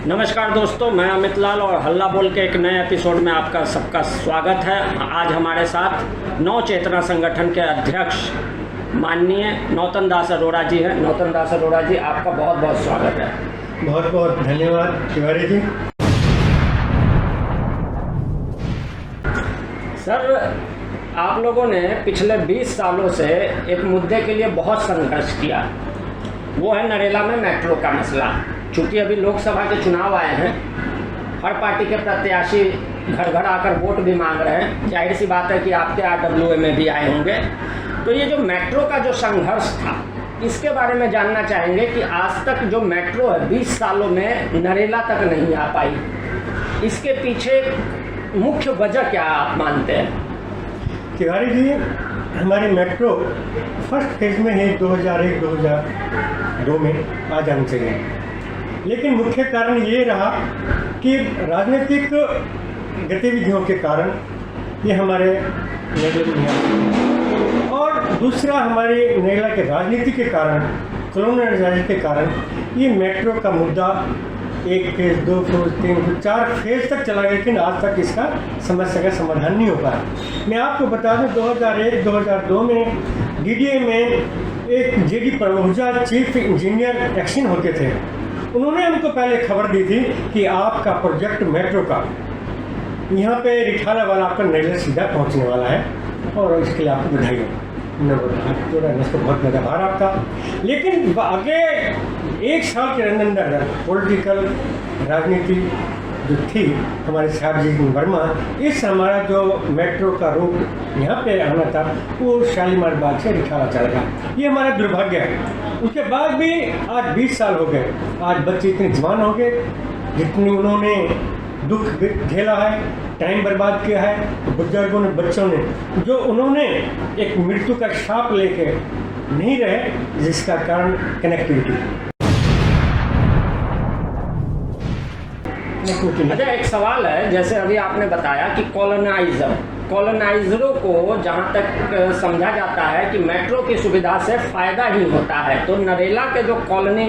नमस्कार दोस्तों, मैं अमित लाल और हल्ला बोल के एक नए एपिसोड में आपका सबका स्वागत है। आज हमारे साथ नव चेतना संगठन के अध्यक्ष माननीय नौतन दास अरोड़ा जी हैं। नौतन दास अरोड़ा जी, आपका बहुत बहुत स्वागत है। बहुत बहुत धन्यवाद तिवारी जी। सर, आप लोगों ने पिछले 20 सालों से एक मुद्दे के लिए बहुत संघर्ष किया, वो है नरेला में मेट्रो का मसला। चूँकि अभी लोकसभा के चुनाव आए हैं, हर पार्टी के प्रत्याशी घर घर आकर वोट भी मांग रहे हैं। जाहिर सी बात है कि आपके RWA में भी आए होंगे। तो ये जो मेट्रो का जो संघर्ष था, इसके बारे में जानना चाहेंगे कि आज तक जो मेट्रो है 20 सालों में नरेला तक नहीं आ पाई, इसके पीछे मुख्य वजह क्या आप मानते हैं? तिवारी जी, हमारी मेट्रो फर्स्ट फेज में ही 2001-2002 में आ जानी चाहिए, लेकिन मुख्य कारण ये रहा कि राजनीतिक गतिविधियों के कारण ये हमारे नरेला नहीं आ, और दूसरा हमारे नरेला के राजनीति के कारण, कॉलोनियलाइजेशन के कारण ये मेट्रो का मुद्दा 1 फेज, 2 फेज, 3 फेज, 4 फेज तक चला गया, लेकिन आज तक इसका समस्या का समाधान नहीं हो पाया। मैं आपको बता दूं, 2001-2002 में DDA में एक JD Prabhuja chief engineer action होते थे। उन्होंने हमको पहले खबर दी थी कि आपका प्रोजेक्ट मेट्रो का यहाँ पे रिठाला वाला आपका नरेला सीधा पहुँचने वाला है और इसके लिए आपको बधाई हो। तो बहुत ज़्यादा आभार आपका। लेकिन आगे 1 साल के अंदर पॉलिटिकल राजनीति जो थी हमारे साहब जी वर्मा, इस हमारा जो मेट्रो का रूट यहाँ पे आना था वो शालीमार बाग से रिठाला चला गया। ये हमारा दुर्भाग्य है। उसके बाद भी आज 20 साल हो गए, आज बच्चे इतने जवान हो गए, जितनी उन्होंने दुख झेला है, टाइम बर्बाद किया है, बुजुर्गों ने, बच्चों ने, जो उन्होंने एक मृत्यु का श्राप लेके नहीं रहे, जिसका कारण कनेक्टिविटी। अच्छा, एक सवाल है, जैसे अभी आपने बताया कि कॉलोनाइजरों को जहाँ तक समझा जाता है कि मेट्रो की सुविधा से फ़ायदा ही होता है, तो नरेला के जो कॉलोनी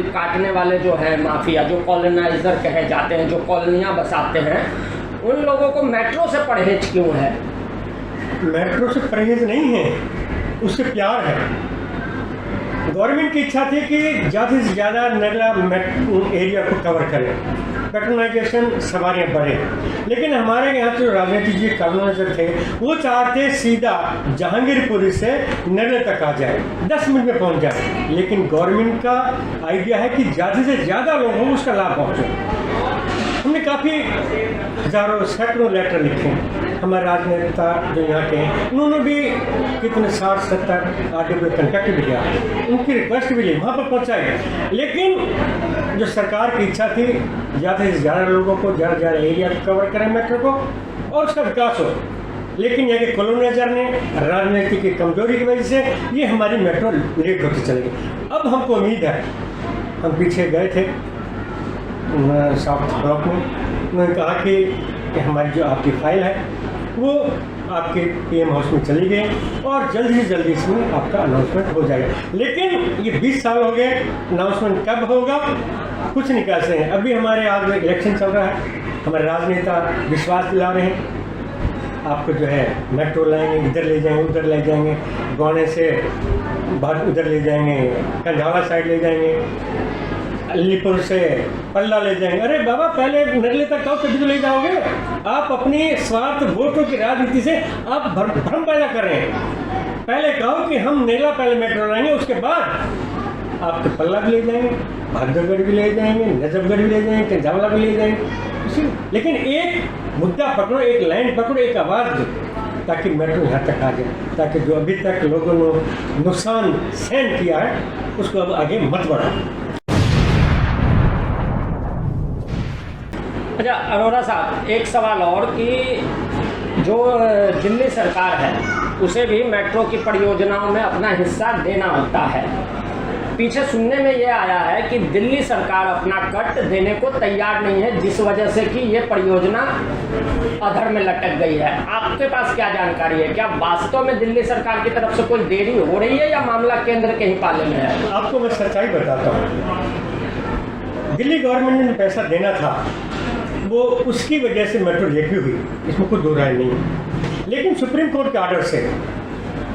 काटने वाले जो है माफिया, जो कॉलोनाइजर कहे जाते हैं, जो कॉलोनियाँ बसाते हैं, उन लोगों को मेट्रो से परहेज क्यों है? मेट्रो से परहेज नहीं है, उससे प्यार है। गवर्नमेंट की इच्छा थी कि ज़्यादा से ज़्यादा नरेला एरिया को कवर करें, पेट्रोलाइजेशन सवारियाँ बढ़े, लेकिन हमारे यहाँ जो राजनीतिक जी कॉलोनाइजर थे वो चाहते सीधा जहांगीरपुरी से नरेला तक आ जाए, 10 मिनट में पहुँच जाए। लेकिन गवर्नमेंट का आइडिया है कि ज़्यादा से ज़्यादा लोगों को उसका लाभ पहुँचे। हमने काफ़ी हज़ारों सैकड़ों लेटर लिखे, हमारे राजनेता जो यहाँ के हैं उन्होंने भी कितने 60-70 RWA कॉन्टैक्ट भी किया, उनकी रिक्वेस्ट भी ली, वहाँ पर पहुँचाई। लेकिन जो सरकार की इच्छा थी ज़्यादा से ज़्यादा लोगों को ज़्यादा ज़्यादा एरिया कवर करें मेट्रो को और उसका विकास हो, लेकिन यहाँ के कॉलोनाइजर ने राजनीति की कमजोरी की वजह से ये हमारी मेट्रो लेट होती चली गई। अब हमको उम्मीद है, हम पीछे गए थे साउथ ब्लॉक में, उन्होंने कहा कि हमारी जो आपकी फाइल है वो आपके PM हाउस में चली गई और जल्द ही जल्दी इसमें आपका अनाउंसमेंट हो जाएगा। लेकिन ये 20 साल हो गए, अनाउंसमेंट कब होगा कुछ नहीं कह सकते हैं। अभी हमारे आज में इलेक्शन चल रहा है, हमारे राजनेता विश्वास दिला रहे हैं आपको जो है मेट्रो लाएंगे, इधर ले जाएंगे, उधर ले जाएंगे, गौने से बाहर उधर ले जाएंगे, कंझावा साइड ले जाएंगे, अलीपुर से पल्ला ले जाएंगे। अरे बाबा, पहले नरेला तक कब तक ले जाओगे? आप अपनी स्वार्थ वोटों की राजनीति से आप भ्रम पैदा कर रहे हैं। पहले कहो कि हम नरेला पहले मेट्रो लाएंगे, उसके बाद आपके पल्ला भी ले जाएंगे, भागदरगढ़ भी ले जाएंगे, नजफगढ़ भी ले जाएंगे, कंझावला भी ले जाएंगे। लेकिन एक मुद्दा पकड़ो, एक लाइन पकड़ो, एक आवाज़ दो, ताकि मेट्रो यहाँ तक आ जाए, ताकि जो अभी तक लोगों ने नुकसान सहन किया है उसको अब आगे मत बढ़ाओ। अच्छा अरोड़ा साहब, एक सवाल और कि जो दिल्ली सरकार है उसे भी मेट्रो की परियोजनाओं में अपना हिस्सा देना होता है। पीछे सुनने में ये आया है कि दिल्ली सरकार अपना कट देने को तैयार नहीं है, जिस वजह से कि ये परियोजना अधर में लटक गई है। आपके पास क्या जानकारी है? क्या वास्तव में दिल्ली सरकार की तरफ से कोई देरी हो रही है या मामला केंद्र के ही पाले में है? आपको मैं सच्चाई बताता हूँ। दिल्ली गवर्नमेंट ने पैसा देना था, वो उसकी वजह से मेट्रो लेट भी हुई, इसमें कोई दो राय नहीं है। लेकिन सुप्रीम कोर्ट के ऑर्डर से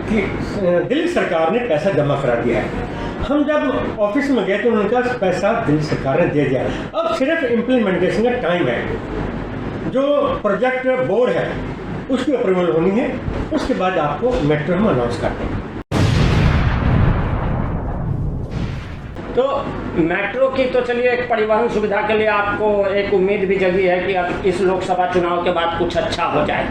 कि दिल्ली सरकार ने पैसा जमा करा दिया है। हम जब ऑफिस में गए तो उनका पैसा दिल्ली सरकार ने दे दिया। अब सिर्फ इम्प्लीमेंटेशन का टाइम है। जो प्रोजेक्ट बोर्ड है उसकी अप्रूवल होनी है, उसके बाद आपको मेट्रो हम अनाउंस करते हैं। तो मेट्रो की तो चलिए एक परिवहन सुविधा के लिए आपको एक उम्मीद भी जगी है कि अब इस लोकसभा चुनाव के बाद कुछ अच्छा हो जाए।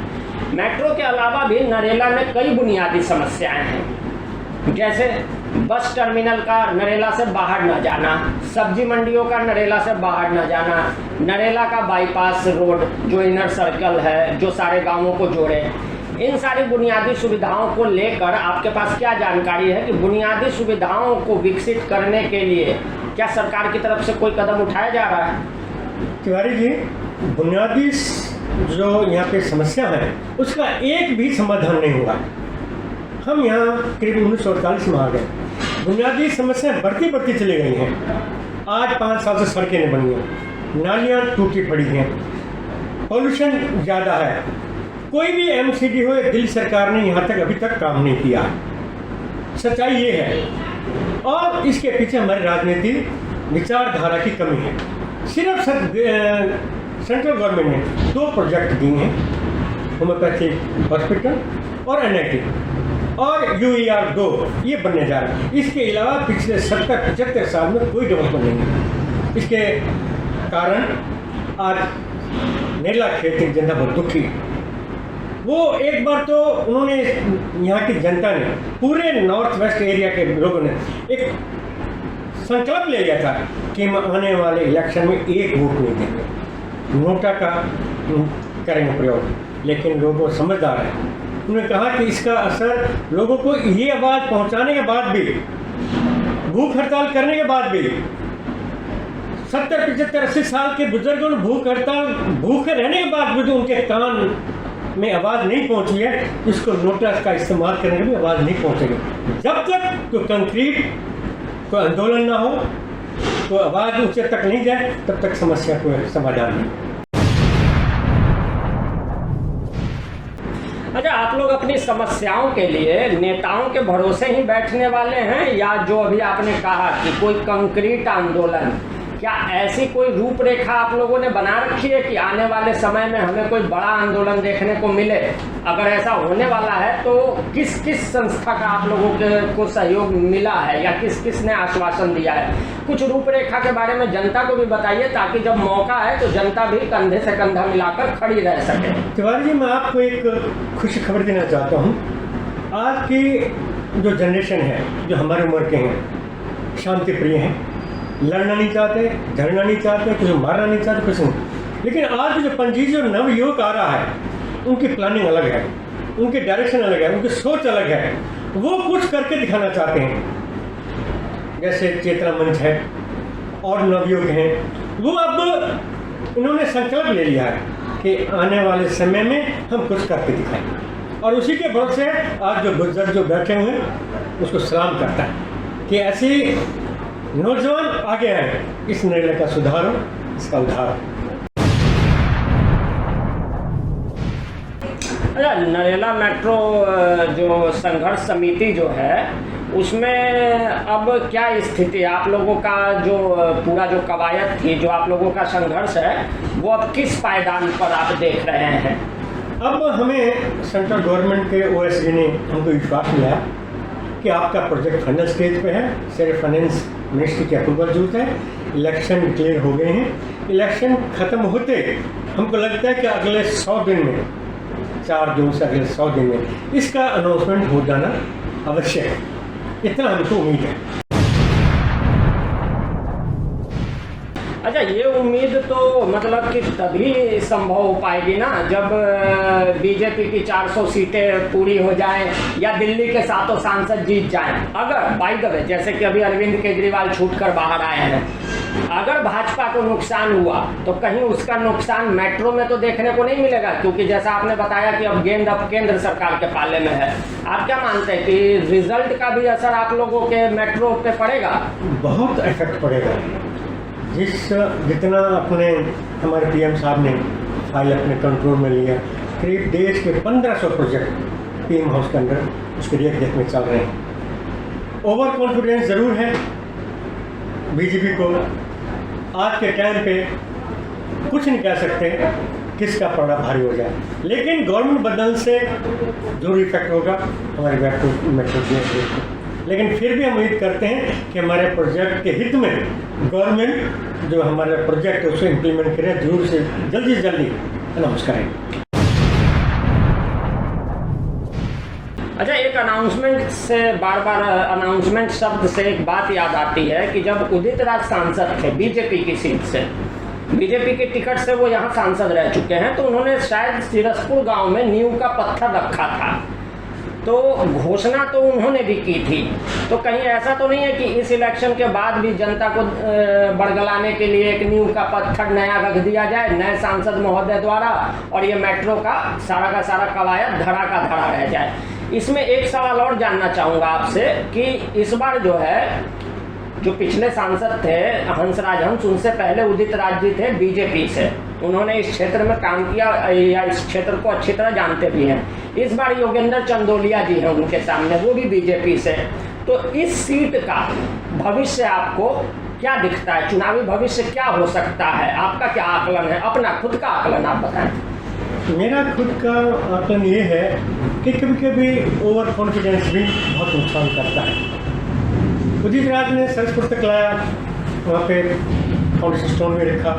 मेट्रो के अलावा भी नरेला में कई बुनियादी समस्याएं हैं, जैसे बस टर्मिनल का नरेला से बाहर न जाना, सब्जी मंडियों का नरेला से बाहर न जाना, नरेला का बाईपास रोड जो इनर सर्कल है जो सारे गांवों को जोड़े। इन सारी बुनियादी सुविधाओं को लेकर आपके पास क्या जानकारी है कि बुनियादी सुविधाओं को विकसित करने के लिए क्या सरकार की तरफ से कोई कदम उठाया जा रहा है? तिवारी जी, बुनियादी जो यहाँ पे समस्या है उसका एक भी समाधान नहीं हुआ। हम यहाँ करीब 1948 में आ गए, बुनियादी समस्याएं बढ़ती बढ़ती चली गई हैं। आज 5 साल से सड़कें नहीं बनी हैं, नालियाँ टूटी पड़ी हैं, पॉल्यूशन ज़्यादा है। कोई भी एमसीडी हो, दिल्ली सरकार ने यहाँ तक अभी तक काम नहीं किया। सच्चाई ये है, और इसके पीछे हमारी राजनीति विचारधारा की कमी है। सिर्फ सेंट्रल गवर्नमेंट ने 2 प्रोजेक्ट दिए हैं, होम्योपैथिक हॉस्पिटल और एनआईटी, और UER 2 ये बनने जा रहा है। इसके अलावा पिछले 70-75 साल में कोई डेवलपमेंट नहीं है। इसके कारण आज नरेला क्षेत्र की जनता बहुत दुखी है। वो एक बार तो उन्होंने, यहाँ की जनता ने, पूरे नॉर्थ वेस्ट एरिया के लोगों ने एक संकल्प ले लिया था कि हम आने वाले इलेक्शन में 1 वोट नहीं देंगे, नोटा का करेंगे प्रयोग। लेकिन लोगों समझदार है, उन्होंने कहा कि इसका असर लोगों को ये आवाज़ पहुंचाने के बाद भी, भूख हड़ताल करने के बाद भी, 70, 75, 80 साल के बुजुर्गों ने भूख हड़ताल भूखे रहने के बाद भी जो उनके कान में आवाज़ नहीं पहुंची है, इसको नोटा का इस्तेमाल करने में भी आवाज़ नहीं पहुंचेगी। जब तक कोई कंक्रीट कोई आंदोलन ना हो, तो आवाज़ ऊंचे तक नहीं जाए, तब तक समस्या को समाधान नहीं। अच्छा, आप लोग अपनी समस्याओं के लिए नेताओं के भरोसे ही बैठने वाले हैं, या जो अभी आपने कहा कि कोई कंक्रीट आंदोलन, क्या ऐसी कोई रूपरेखा आप लोगों ने बना रखी है कि आने वाले समय में हमें कोई बड़ा आंदोलन देखने को मिले? अगर ऐसा होने वाला है तो किस किस संस्था का आप लोगों को सहयोग मिला है, या किस किस ने आश्वासन दिया है? कुछ रूपरेखा के बारे में जनता को भी बताइए, ताकि जब मौका है तो जनता भी कंधे से कंधा मिलाकर खड़ी रह सके। तिवारी जी, मैं आपको एक खुशी खबर देना चाहता हूँ। आज की जो जनरेशन है, जो हमारी उम्र के हैं, शांति प्रिय हैं, लड़ना नहीं चाहते, झगड़ना नहीं चाहते, कुछ मारना नहीं चाहते, कुछ नहीं। लेकिन आज जो पंजीज और नव युवक आ रहा है, उनकी प्लानिंग अलग है, उनकी डायरेक्शन अलग है, उनकी सोच अलग है। वो कुछ करके दिखाना चाहते हैं। जैसे चेतना मंच है और नवयुवक हैं, वो अब इन्होंने संकल्प ले लिया है कि आने वाले समय में हम कुछ करके दिखाएंगे। और उसी के भरोसे आज जो बुजुर्ग जो बैठे हुए हैं उसको सलाम करता है कि ऐसी नौजवान आगे आए, इस नरेला का सुधार हो, इसका उद्धार हो। अच्छा, नरेला मेट्रो जो संघर्ष समिति जो है, उसमें अब क्या स्थिति है? आप लोगों का जो पूरा जो कवायद थी, जो आप लोगों का संघर्ष है, वो अब किस पायदान पर आप देख रहे हैं? अब हमें सेंट्रल गवर्नमेंट के OSD ने हमको विश्वास दिया कि आपका प्रोजेक्ट फाइनल स्टेज पे है, सिर्फ फाइनेंस मिनिस्ट्री की अप्रूवल जरूरत है। इलेक्शन डिक्लेयर हो गए हैं। इलेक्शन ख़त्म होते हमको लगता है कि अगले 100 दिन में, 4 जून से अगले 100 दिन में इसका अनाउंसमेंट हो जाना आवश्यक है, इतना हमको उम्मीद है। अच्छा, ये उम्मीद तो मतलब कि तभी संभव हो पाएगी ना जब बीजेपी की 400 सीटें पूरी हो जाएं, या दिल्ली के 7 सांसद जीत जाएं। अगर बाय द वे, जैसे कि अभी अरविंद केजरीवाल छूट कर बाहर आए हैं, अगर भाजपा को नुकसान हुआ तो कहीं उसका नुकसान मेट्रो में तो देखने को नहीं मिलेगा, क्योंकि जैसा आपने बताया कि अब गेंद अब केंद्र सरकार के पाले में है। आप क्या मानते हैं कि रिजल्ट का भी असर आप लोगों के मेट्रो पे पड़ेगा? बहुत इफेक्ट पड़ेगा। जितना अपने हमारे पीएम साहब ने फाइल अपने कंट्रोल में लिया, करीब देश के 1500 प्रोजेक्ट पीएम हाउस के अंदर उसके देख में चल रहे हैं। ओवर कॉन्फिडेंस ज़रूर है बीजेपी को। आज के टाइम पे कुछ नहीं कह सकते किसका पड़ा भारी हो जाए, लेकिन गवर्नमेंट बदलने से जरूर इफेक्ट होगा हमारे मेट्रो को। लेकिन फिर भी हम उम्मीद करते हैं कि हमारे प्रोजेक्ट के हित में गवर्नमेंट जो हमारा प्रोजेक्ट है उसको इम्प्लीमेंट करें, जरूर से जल्दी अनाउंस करें। अच्छा, एक अनाउंसमेंट से बार अनाउंसमेंट शब्द से एक बात याद आती है कि जब उदित राज सांसद थे बीजेपी की सीट से, बीजेपी के टिकट से वो यहाँ सांसद रह चुके हैं, तो उन्होंने शायद सिरसपुर गांव में नींव का पत्थर रखा था, तो घोषणा तो उन्होंने भी की थी। तो कहीं ऐसा तो नहीं है कि इस इलेक्शन के बाद भी जनता को बरगलाने के लिए एक नींव का पत्थर नया रख दिया जाए नए सांसद महोदय द्वारा, और ये मेट्रो का सारा कवायद धड़ा का धड़ा रह जाए। इसमें एक सवाल और जानना चाहूँगा आपसे कि इस बार जो है, जो पिछले सांसद थे हंसराज हंस, उनसे पहले उदित राज जी थे बीजेपी से, उन्होंने इस क्षेत्र में काम किया या इस क्षेत्र को अच्छी तरह जानते भी हैं। इस बार योगेंद्र चंदोलिया जी हैं उनके सामने, वो भी बीजेपी से। तो इस सीट का भविष्य आपको क्या दिखता है? चुनावी भविष्य क्या हो सकता है? आपका क्या आकलन है? अपना खुद का आकलन आप बताएं। मेरा खुद का आकलन ये है कि कभी कभी ओवर कॉन्फिडेंस भी बहुत नुकसान करता है। उदित राज ने सरसपुर तक लाया, वहाँ पे फाउंडेशन स्टोन में रखा,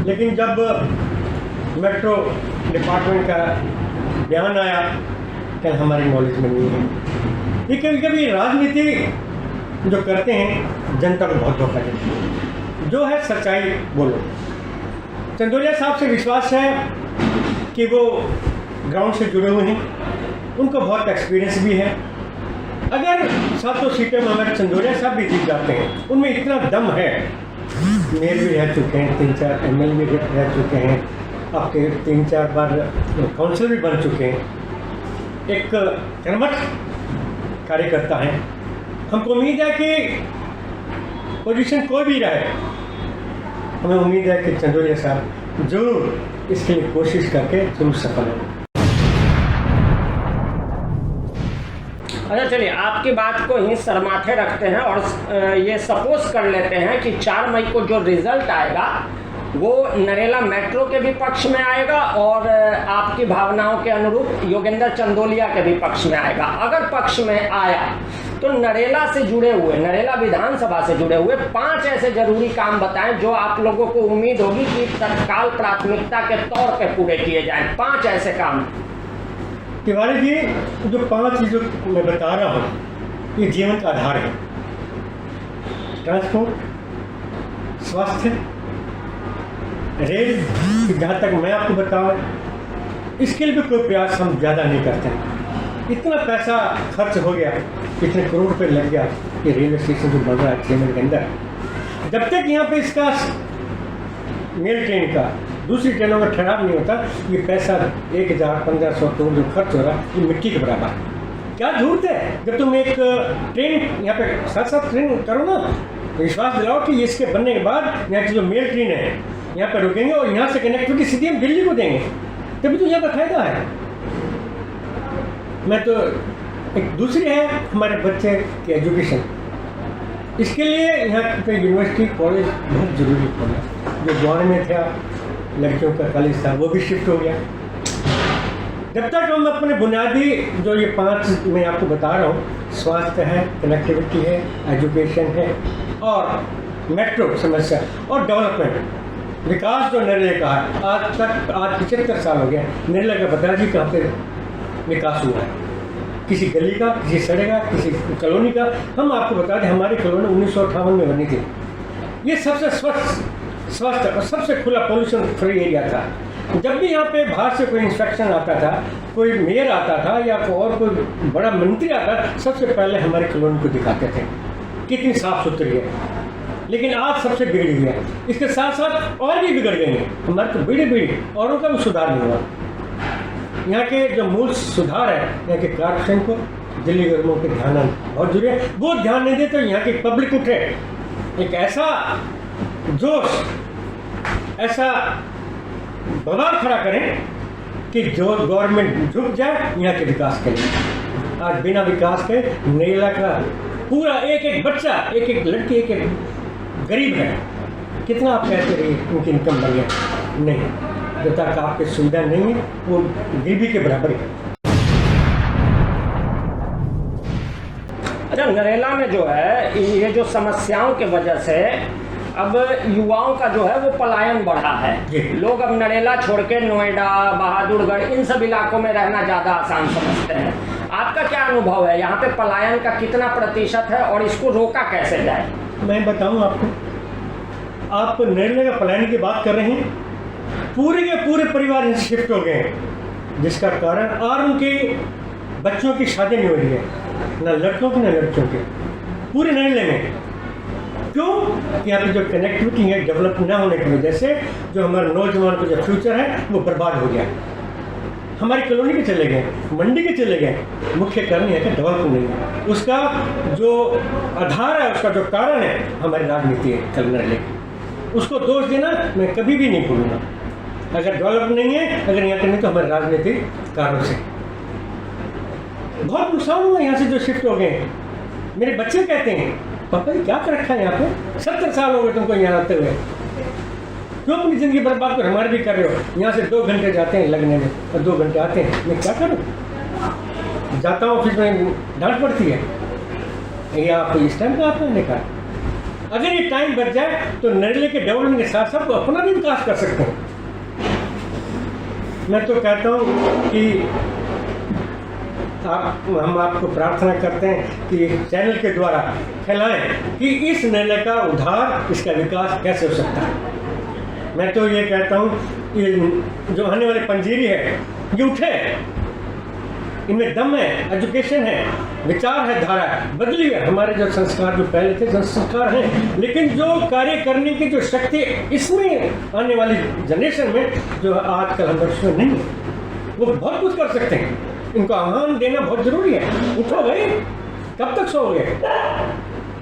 लेकिन जब मेट्रो डिपार्टमेंट का बयान आया कि हमारी नॉलेज में नहीं है। ये कभी कभी राजनीति जो करते हैं जनता को बहुत धोखा देते हैं। जो है सच्चाई बोलो। चंदोलिया साहब से विश्वास है कि वो ग्राउंड से जुड़े हुए हैं, उनको बहुत एक्सपीरियंस भी है। अगर 700 सीटें में हमारे चंदोलिया साहब भी जीत जाते हैं, उनमें इतना दम है, मेयर भी रह चुके हैं, 3-4 MLA भी रह चुके हैं, आपके 3-4 बार काउंसिलर भी बन चुके हैं, एक कर्मठ कार्यकर्ता है। हमको उम्मीद है कि पोजीशन कोई भी रहे, हमें उम्मीद है कि चंदोलिया साहब जरूर इसके लिए कोशिश करके जरूर सफल होंगे। अच्छा, चलिए आपकी बात को ही सरमाथे रखते हैं और ये सपोज कर लेते हैं कि 4 मई को जो रिजल्ट आएगा वो नरेला मेट्रो के भी पक्ष में आएगा और आपकी भावनाओं के अनुरूप योगेंद्र चंदोलिया के भी पक्ष में आएगा। अगर पक्ष में आया तो नरेला से जुड़े हुए, नरेला विधानसभा से जुड़े हुए 5 ऐसे जरूरी काम बताएं जो आप लोगों को उम्मीद होगी कि तत्काल प्राथमिकता के तौर पे पूरे किए जाएं। 5 ऐसे काम। तिवारी जी, जो 5 चीज़ों मैं बता रहा हूँ, ये जीवन का आधार है। ट्रांसपोर्ट, स्वास्थ्य, रेल, जहाँ तक मैं आपको बताऊँ, इसके लिए भी कोई प्रयास हम ज़्यादा नहीं करते हैं। इतना पैसा खर्च हो गया, इतने करोड़ रुपये लग गया कि रेलवे स्टेशन जो बन रहा है 6 महीने के अंदर, जब तक यहाँ पे इसका मेल ट्रेन का दूसरी ट्रेनों में ठहराव नहीं होता, ये पैसा 1000-1500 करोड़ जो खर्च हो रहा है, ये मिट्टी के बराबर है। क्या झूठ है? जब तुम एक ट्रेन यहाँ पे साथ ट्रेन करो ना, तो विश्वास दिलाओ कि इसके बनने के बाद यहाँ की जो मेल ट्रेन है यहाँ पर रुकेंगे और यहाँ से कनेक्टिविटी सीधी हम दिल्ली को देंगे, तभी तो यहाँ का फायदा है। मैं तो एक दूसरी है हमारे बच्चे की एजुकेशन, इसके लिए यहाँ पे यूनिवर्सिटी कॉलेज बहुत ज़रूरी होगा। जो द्वार में था लड़कियों का कॉलेज था, वो भी शिफ्ट हो गया। जब तक हम अपने बुनियादी जो ये 5 मैं आपको बता रहा हूँ, स्वास्थ्य है, कनेक्टिविटी है, एजुकेशन है और मेट्रो समस्या और डेवलपमेंट, विकास जो नरेला का है, आज 75 साल हो गया नरेला का, बता जी कहाँ पे विकास हुआ है, किसी गली का, किसी सड़क का, किसी कॉलोनी का। हम आपको बता दें, हमारी कॉलोनी 1958 में बनी थी। ये सबसे स्वस्थ और सबसे खुला पोल्यूशन फ्री एरिया था। जब भी यहाँ पे बाहर से कोई इंस्पेक्शन आता था, कोई मेयर आता था या और कोई बड़ा मंत्री आता था, सबसे पहले हमारी कॉलोनी को दिखाते थे कितनी साफ सुथरी है। लेकिन आज सबसे बिगड़ी हुई है, इसके साथ साथ और भी बिगड़ गई हैं हमारे, तो बिगड़ी औरों का भी सुधार नहीं हुआ। यहाँ के जो मूल सुधार है, यहाँ के कारपोरेशन को, दिल्ली गवर्नमेंट के ध्यान बहुत जरूरी है। वो ध्यान नहीं दे तो यहाँ की पब्लिक उठे, एक ऐसा जोश ऐसा बवाल खड़ा करें कि जो गवर्नमेंट झुक जाए, यहाँ के विकास के लिए। आज बिना विकास के नरेला का पूरा एक एक बच्चा, एक एक लड़की, एक एक गरीब है। कितना आप कहते रहिए उनकी इनकम बढ़ गया, नहीं, जब तक आपकी सुविधा नहीं है वो गरीबी के बराबर है। अच्छा, नरेला में जो है ये जो समस्याओं की वजह से अब युवाओं का जो है वो पलायन बढ़ा है। लोग अब नरेला छोड़ के नोएडा, बहादुरगढ़ इन सब इलाकों में रहना ज़्यादा आसान समझते हैं। आपका क्या अनुभव है, यहाँ पे पलायन का कितना प्रतिशत है और इसको रोका कैसे जाए? मैं बताऊं आपको, आप नरेला का पलायन की बात कर रहे हैं, पूरे के पूरे परिवार यहाँ शिफ्ट हो गए हैं, जिसका कारण और उनके बच्चों की शादी नहीं हो रही है, ना लड़कों की ना लड़कियों की, पूरे नरेले में। क्यों? यहाँ पे जो कनेक्टिविटी है डेवलप ना होने की वजह से जो हमारे नौजवान का जो फ्यूचर है वो बर्बाद हो गया। हमारी कॉलोनी के चले गए, मंडी के चले गए, मुख्य कारण यह है कि डेवलप नहीं है। उसका जो आधार है, उसका जो कारण है हमारी राजनीति है कल नरेले की। उसको दोष देना मैं कभी भी नहीं भूलूंगा। अगर डेवलप नहीं है, अगर यहाँ करनी तो हमारे राजनीतिक कारणों से बहुत नुकसान हुआ। यहाँ से जो शिफ्ट हो गए, मेरे बच्चे कहते हैं पापा जी क्या कर रखा है यहाँ पे, 70 साल हो गए तुमको यहाँ आते हुए, क्यों अपनी ज़िंदगी बर्बाद कर हमारे भी कर रहे हो। यहाँ से 2 घंटे जाते हैं लगने में और 2 घंटे आते हैं, मैं क्या करूँ? जाता हूँ ऑफिस में डांट पड़ती है, ये आप इस टाइम का आपने कहा। अगर ये टाइम बच जाए तो नरेले के डेवलपमेंट के साथ साथ अपना भी विकास कर सकते हैं। मैं तो कहता हूँ कि हम आपको प्रार्थना करते हैं कि चैनल के द्वारा फैलाएं कि इस नरेला का उद्धार, इसका विकास कैसे हो सकता है। मैं तो ये कहता हूँ ये जो आने वाले पंजीरी है ये उठे, इनमें दम है, एजुकेशन है, विचार है, धारा है, बदली है। हमारे जो संस्कार जो पहले थे संस्कार हैं, लेकिन जो कार्य करने की जो शक्ति इसमें आने वाली जनरेशन में जो आजकल हम बच्चों नहीं है, वो बहुत कुछ कर सकते हैं। इनको आह्वान देना बहुत जरूरी है। उठो भाई, कब तक सोओगे?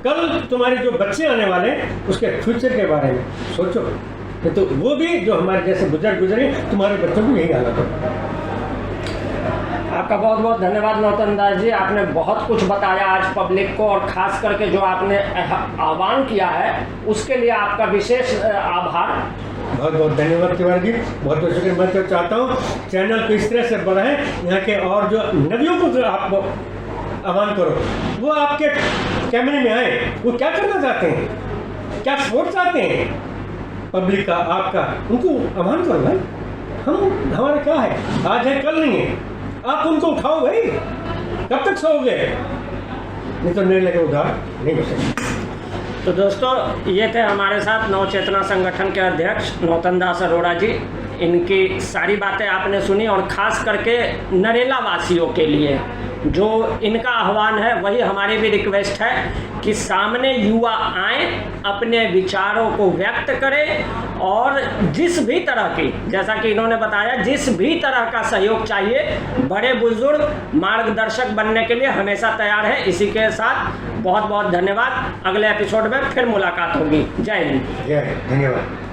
कल तुम्हारे जो बच्चे आने वाले हैं उसके फ्यूचर के बारे में सोचो, तो वो भी जो हमारे जैसे गुजरे तुम्हारे बच्चों को यही हालत हो। आपका बहुत बहुत धन्यवाद नौतन दास जी, आपने बहुत कुछ बताया आज पब्लिक को, और ख़ास करके जो आपने आह्वान किया है उसके लिए आपका विशेष आभार। बहुत बहुत धन्यवाद तिवारी जी, बहुत बहुत शुक्रिया। मैं तो चाहता हूँ चैनल को इस तरह से बढ़ाएं, यहाँ के और जो नदियों को आप आह्वान करो, वो आपके कैमरे में आए, वो क्या करना चाहते हैं, क्या सपोर्ट चाहते हैं पब्लिक का, आपका, उनको आह्वान करो भाई। हमारा क्या है, आज है कल नहीं है, आप उनको उठाओ भाई। कब तक सोओगे? नहीं तो नरेला के उद्धार नहीं हो सकते। तो दोस्तों, ये थे हमारे साथ नव चेतना संगठन के अध्यक्ष नौतन दास अरोड़ा जी। इनकी सारी बातें आपने सुनी, और ख़ास करके नरेला वासियों के लिए जो इनका आह्वान है, वही हमारी भी रिक्वेस्ट है कि सामने युवा आए, अपने विचारों को व्यक्त करें, और जिस भी तरह की, जैसा कि इन्होंने बताया, जिस भी तरह का सहयोग चाहिए, बड़े बुजुर्ग मार्गदर्शक बनने के लिए हमेशा तैयार है। इसी के साथ बहुत बहुत धन्यवाद। अगले एपिसोड में फिर मुलाकात होगी। जय हिंद। जय, धन्यवाद।